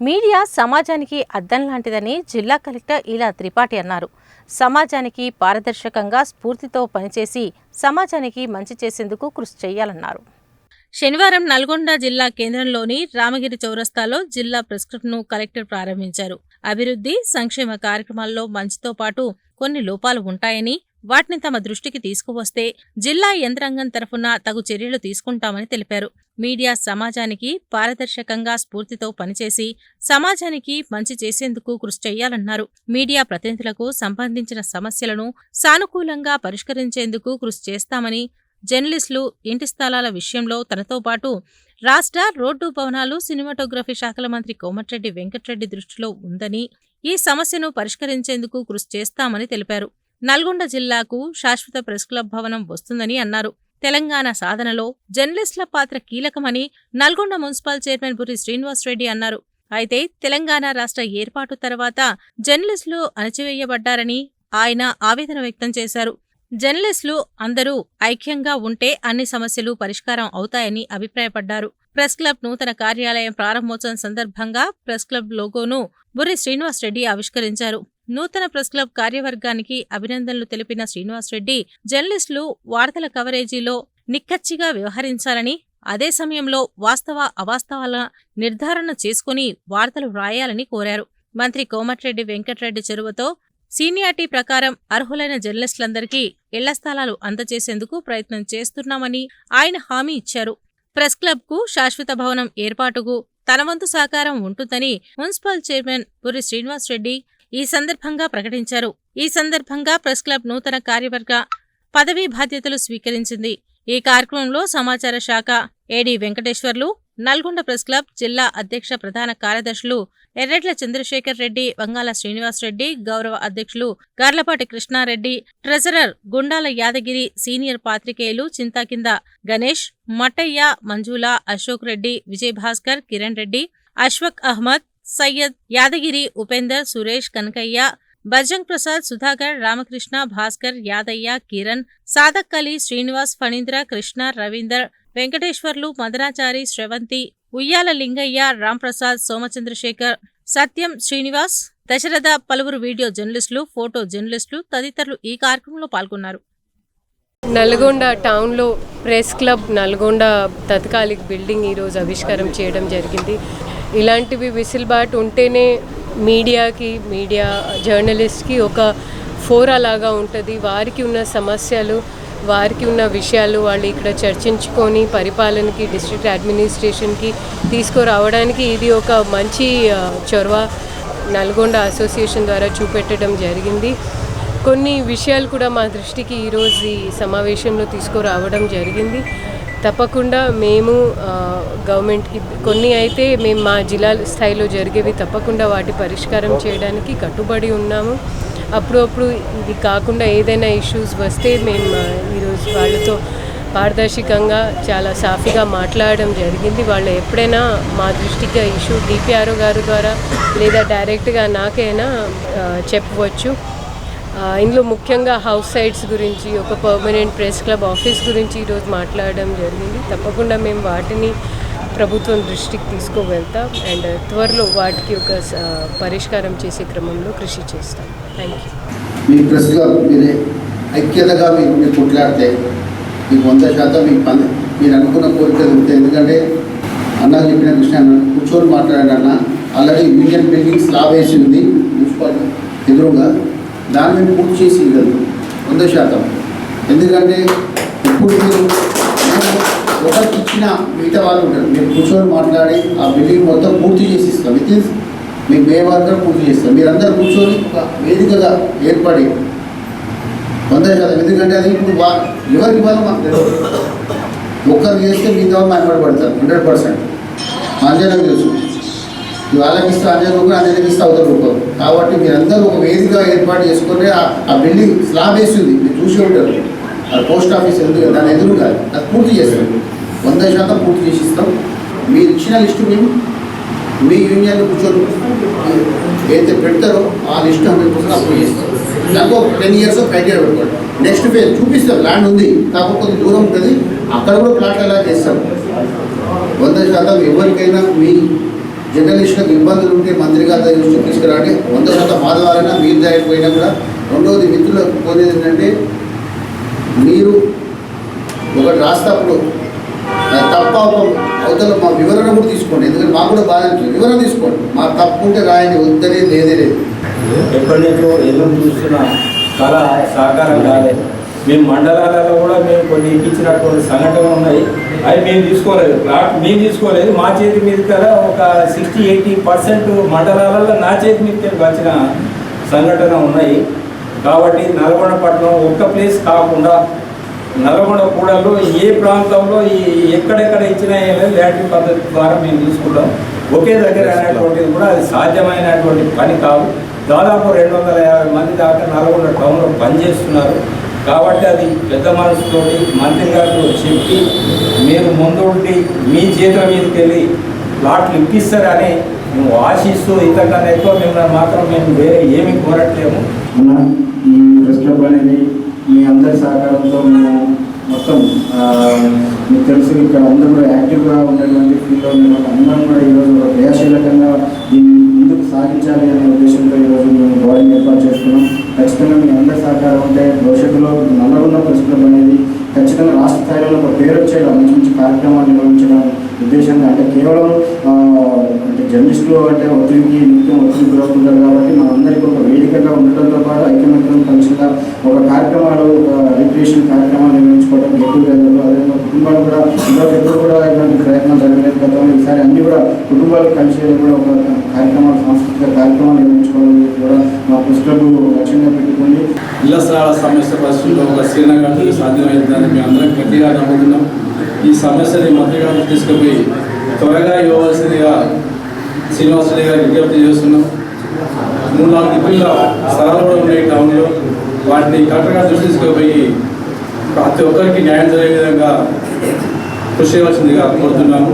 Media సమాజానికి అద్దం లాంటిదని జిల్లా కలెక్టర్ ఇలా త్రిపాఠి అన్నారు. సమాజానికి పారదర్శకంగా స్ఫూర్తితో పనిచేసి సమాజానికి మంచి చేసేందుకు కృషి చేయాలన్నారు. శనివారం నల్గొండ జిల్లా కేంద్రంలోని రామగిరి చౌరస్తాలో జిల్లా ప్రెస్ క్లబ్ను కలెక్టర్ ప్రారంభించారు. అభివృద్ధి, సంక్షేమ కార్యక్రమాల్లో మంచితో పాటు కొన్ని లోపాలు ఉంటాయని, వాటిని తమ దృష్టికి తీసుకువస్తే జిల్లా యంత్రాంగం తరఫున తగు చర్యలు తీసుకుంటామని తెలిపారు. మీడియా సమాజానికి పారదర్శకంగా స్ఫూర్తితో పనిచేసి సమాజానికి మంచి చేసేందుకు కృషి చేయాలన్నారు. మీడియా ప్రతినిధులకు సంబంధించిన సమస్యలను సానుకూలంగా పరిష్కరించేందుకు కృషి చేస్తామని, జర్నలిస్టులు, ఇంటి స్థలాల విషయంలో తనతో పాటు రాష్ట్ర రోడ్డు, భవనాలు, సినిమాటోగ్రఫీ శాఖల మంత్రి కోమటిరెడ్డి వెంకటరెడ్డి దృష్టిలో ఉందని, ఈ సమస్యను పరిష్కరించేందుకు కృషి చేస్తామని తెలిపారు. నల్గొండ జిల్లాకు శాశ్వత ప్రెస్ క్లబ్ భవనం వస్తుందని అన్నారు. తెలంగాణ సాధనలో జర్నలిస్టుల పాత్ర కీలకమని నల్గొండ మున్సిపల్ చైర్మన్ బుర్రి శ్రీనివాసరెడ్డి అన్నారు. అయితే తెలంగాణ రాష్ట్ర ఏర్పాటు తర్వాత జర్నలిస్టులు అణచివేయబడ్డారని ఆయన ఆవేదన వ్యక్తం చేశారు. జర్నలిస్టులు అందరూ ఐక్యంగా ఉంటే అన్ని సమస్యలు పరిష్కారం అవుతాయని అభిప్రాయపడ్డారు. ప్రెస్ క్లబ్ నూతన కార్యాలయం ప్రారంభోత్సవం సందర్భంగా ప్రెస్ క్లబ్ లోగోను బుర్రి శ్రీనివాసరెడ్డి ఆవిష్కరించారు. నూతన ప్రెస్ క్లబ్ కార్యవర్గానికి అభినందనలు తెలిపిన శ్రీనివాసరెడ్డి, జర్నలిస్టులు వార్తల కవరేజీలో నిక్కచ్చిగా వ్యవహరించాలని, అదే సమయంలో వాస్తవ అవాస్తవాల నిర్ధారణ చేసుకుని వార్తలు వ్రాయాలని కోరారు. మంత్రి కోమటిరెడ్డి వెంకటరెడ్డి చొరవతో సీనియారిటీ ప్రకారం అర్హులైన జర్నలిస్టులందరికీ ఇళ్ల స్థలాలు అందజేసేందుకు ప్రయత్నం చేస్తున్నామని ఆయన హామీ ఇచ్చారు. ప్రెస్ క్లబ్కు శాశ్వత భవనం ఏర్పాటుకు తన వంతు సహకారం ఉంటుందని మున్సిపల్ చైర్మన్ బుర్రి శ్రీనివాసరెడ్డి ఈ సందర్భంగా ప్రకటించారు. ఈ సందర్భంగా ప్రెస్ క్లబ్ నూతన కార్యవర్గ పదవీ బాధ్యతలు స్వీకరించింది. ఈ కార్యక్రమంలో సమాచార శాఖ ఏడీ వెంకటేశ్వర్లు, నల్గొండ ప్రెస్ క్లబ్ జిల్లా అధ్యక్ష ప్రధాన కార్యదర్శులు ఎర్రెడ్ల చంద్రశేఖర్ రెడ్డి, వంగాల శ్రీనివాసరెడ్డి, గౌరవ అధ్యక్షులు గార్లపాటి కృష్ణారెడ్డి, ట్రెజరర్ గుండాల యాదగిరి, సీనియర్ పాత్రికేయులు చింతాకింద గణేష్, మట్టయ్య, మంజుల, అశోక్ రెడ్డి, విజయభాస్కర్, కిరణ్ రెడ్డి, అష్ఫక్ అహ్మద్, సయ్యద్, యాదగిరి, ఉపేందర్, సురేష్, కనకయ్య, బజంగ్ ప్రసాద్, సుధాకర్, రామకృష్ణ, భాస్కర్, యాదయ్య, కిరణ్, సాదక్ అలీ, శ్రీనివాస్, ఫణీంద్ర, కృష్ణ, రవీందర్, వెంకటేశ్వర్లు, మదనాచారి, శ్రవంతి, ఉయ్యాల లింగయ్య, రాంప్రసాద్, సోమచంద్రశేఖర్, సత్యం, శ్రీనివాస్, దశరథ, పలువురు వీడియో జర్నలిస్టులు, ఫోటో జర్నలిస్టులు తదితరులు ఈ కార్యక్రమంలో పాల్గొన్నారు. నల్గొండ టౌన్లో ప్రెస్ క్లబ్ నల్గొండ తాత్కాలిక బిల్డింగ్ ఈరోజు ఆవిష్కారం చేయడం జరిగింది. ఇలాంటివి విసిల్బాటు ఉంటేనే మీడియాకి, మీడియా జర్నలిస్ట్కి ఒక ఫోరా లాగా ఉంటుంది. వారికి ఉన్న సమస్యలు, వారికి ఉన్న విషయాలు వాళ్ళు ఇక్కడ చర్చించుకొని పరిపాలనకి, డిస్ట్రిక్ట్ అడ్మినిస్ట్రేషన్కి తీసుకురావడానికి ఇది ఒక మంచి చొరవ నల్గొండ అసోసియేషన్ ద్వారా చూపెట్టడం జరిగింది. కొన్ని విషయాలు కూడా మా దృష్టికి ఈరోజు ఈ సమావేశంలో తీసుకురావడం జరిగింది. తప్పకుండా మేము గవర్నమెంట్కి కొన్ని అయితే మేము మా జిల్లా స్థాయిలో జరిగేవి తప్పకుండా వాటి పరిష్కారం చేయడానికి కట్టుబడి ఉన్నాము. అప్పుడప్పుడు ఇది కాకుండా ఏదైనా ఇష్యూస్ వస్తే మేము ఈరోజు వాళ్ళతో పారదర్శకంగా చాలా సాఫీగా మాట్లాడడం జరిగింది. వాళ్ళు ఎప్పుడైనా మా దృష్టికి ఇష్యూ డిపిఆర్ఓ గారి ద్వారా లేదా డైరెక్ట్గా నాకైనా చెప్పవచ్చు. ఇందులో ముఖ్యంగా హౌస్ సైట్స్ గురించి, ఒక పర్మనెంట్ ప్రెస్ క్లబ్ ఆఫీస్ గురించి ఈరోజు మాట్లాడడం జరిగింది. తప్పకుండా మేము వాటిని ప్రభుత్వం దృష్టికి తీసుకువెళ్తాం అండ్ త్వరలో వాటికి ఒక పరిష్కారం చేసే క్రమంలో కృషి చేస్తాం. Thank you. Me press club మీరు ఐక్యతగా మీరు కొట్లాడితే మీకు 100% మీకు పని మీరు అనుకున్న కోరికలు ఉంటాయి. ఎందుకంటే అన్నా చెప్పిన కృష్ణ కూర్చొని మాట్లాడాలన్నా ఆల్రెడీ యూనియన్ బిల్డింగ్ స్లాబ్ వేసి ఉంది మున్సిపాలిటీ ఎదురుగా, దాన్ని మేము పూర్తి చేసి ఇవ్వదు 100%. ఎందుకంటే ఇప్పుడు మీరు ఒకరికి ఇచ్చిన మిగతా వాళ్ళు ఉంటారు, మీరు కూర్చొని మాట్లాడి ఆ బిల్డింగ్ మొత్తం పూర్తి చేసి ఇస్తాం. విత్ ఇన్ మీకు మే వరకు పూర్తి చేస్తాం. మీరందరూ కూర్చొని ఒక వేదికగా ఏర్పడి 100%. ఎందుకంటే అది ఇప్పుడు ఎవరికి ఇవ్వాలో మాకు తెలియదు. ఒక్కరు చేస్తే మిగతా వాళ్ళు మాట్లాడబడతారు 100%. అంజనకు తెలుసు, వాళ్ళకి ఇస్తే అంజనకి ఇస్తే అవుతారు రూపాయలు. కాబట్టి మీరందరూ ఒక వేదిక ఏర్పాటు చేసుకుంటే ఆ బిల్డింగ్ స్లాబ్ వేస్తుంది, మీరు చూసి ఉంటారు. అది పోస్ట్ ఆఫీస్ ఎందుకు దాని ఎదురు కాదు, అది పూర్తి చేస్తాం. 100% పూర్తి చేసి ఇస్తాం. మీరు ఇచ్చిన లిస్టు మేము మీ యూనియన్ కూర్చొని ఏదైతే పెడతారో ఆ లిస్టు కోసం అప్రూవ్ చేస్తాం. దాంట్లో 10 years క్రైటీరియా పెట్టుకోండి. నెక్స్ట్ ఫేజ్ చూపిస్తాం, ల్యాండ్ ఉంది కాకపోతే దూరం ఉంటుంది, అక్కడ కూడా ప్లాట్ ఎలా చేస్తాం. 100% ఎవరికైనా మీ జర్నలిస్టులకు ఇబ్బందులు ఉంటే మంత్రి గారి దృష్టికి తీసుకురండి. 100% మా ద్వారా మీరు దాటిపోయినా కూడా. రెండవది మిత్రులకు కోరేది ఏంటంటే, మీరు ఒకటి రాస్తప్పుడు తప్ప అవతల మా వివరణ కూడా తీసుకోండి. ఎందుకంటే మాకు కూడా బాగా వివరణ తీసుకోండి. మా తప్పు ఉంటే రాయండి, వద్దనే లేదే లేదు. ఎప్పటి నుంచో ఎదురు చూస్తున్న కళ సహకారం కాలేదు. మేము మండలాలలో కూడా మేము కొన్ని ఇప్పించినటువంటి సంఘటనలు ఉన్నాయి. అవి మేము తీసుకోలేదు, మేము తీసుకోలేదు. మా చేతి మీద కదా ఒక 60-80% మండలాలలో నా చేతి మీద వచ్చిన సంఘటన ఉన్నాయి. కాబట్టి నల్గొండ పట్టణం ఒక్క ప్లేస్ కాకుండా నల్గొండ కూడలో ఏ ప్రాంతంలో ఎక్కడెక్కడ ఇచ్చినా ల్యాండ్ పద్ధతి ద్వారా మేము తీసుకుంటాం. ఒకే దగ్గర అనేటువంటిది కూడా అది సాధ్యమైనటువంటి పని కాదు. దాదాపు 250 మంది దాకా నల్గొండ టౌన్లో పనిచేస్తున్నారు. కాబట్టి అది పెద్ద మనసుతోటి మంత్రి గారితో చెప్పి మీరు ముందు ఉండి మీ చేతుల మీదకి వెళ్ళి ప్లాట్లు ఇప్పిస్తారని మేము ఆశిస్తూ, ఇంతకన్నా ఎక్కువ మిమ్మల్ని మాత్రం మేము వేరే ఏమీ కోరట్లేము. ఈ ప్రెస్ క్లబ్ అనేది మీ అందరి సహకారంతో మేము మొత్తం మీకు తెలుసు ఇక్కడ అందరూ కూడా యాక్టివ్గా ఉన్నటువంటి ఫీల్డ్లో మేము అందరం కూడా ఈరోజు ఒక క్రియాశీలకంగా దీన్ని ముందుకు సాగించాలి అనే ఉద్దేశంతో ఈరోజు మేము బాడీని ఏర్పాటు చేసుకున్నాం. ఖచ్చితంగా మీ అందరి సహకారం ఉంటే భవిష్యత్తులో నల్లగొండ ప్రెస్ క్లబ్ అనేది ఖచ్చితంగా రాష్ట్ర స్థాయిలో ఒక పేరు వచ్చేలా మంచి మంచి కార్యక్రమాలు నిర్వహించడం ఉద్దేశంగా. అంటే కేవలం అంటే జర్నలిస్టులు అంటే ఒత్తిడికి నిత్యం ఒత్తిడి గురవుతుంటారు. కాబట్టి మనందరికీ ఒక వేదికగా ఉండటంతో పాటు ఐక్యమత్యం కలిసిగా ఒక కార్యక్రమాలు, ఒక రిక్రియేషన్ కార్యక్రమాలు నిర్వహించుకోవడం, గెట్ టుగెదర్లు, అదేవిధంగా కుటుంబాలు కూడా ఇంతకు కూడా ఇలాంటి ప్రయత్నం జరగలేదు గతంలో. ఈసారి అన్ని కూడా కుటుంబాలు కలిసి కూడా ఒక కార్యక్రమాలు, సాంస్కృతిక కార్యక్రమాలు నిర్వహించుకోవడం కూడా మా ప్రెస్ క్లబ్ లక్ష్యంగా పెట్టుకుని ఇళ్ల స్థలాల సమస్య పరిస్థితుల్లో ఒక శ్రీనగర్ సాధ్యమైందని మేము అందరం గట్టిగా నమ్ముతున్నాం. ఈ సమస్యని మంత్రి గారికి తీసుకుపోయి త్వరగా ఇవ్వవలసిందిగా శ్రీనివాసరెడ్డి గారికి విజ్ఞప్తి చేస్తున్నాం. 3-4 దిక్కుల స్థలాలు కూడా ఉన్నాయి టౌన్లో. వాటిని కలెక్టర్ గారి దృష్టి తీసుకుపోయి ప్రతి ఒక్కరికి న్యాయం జరిగే విధంగా కృషి చేయవలసిందిగా కోరుతున్నాము.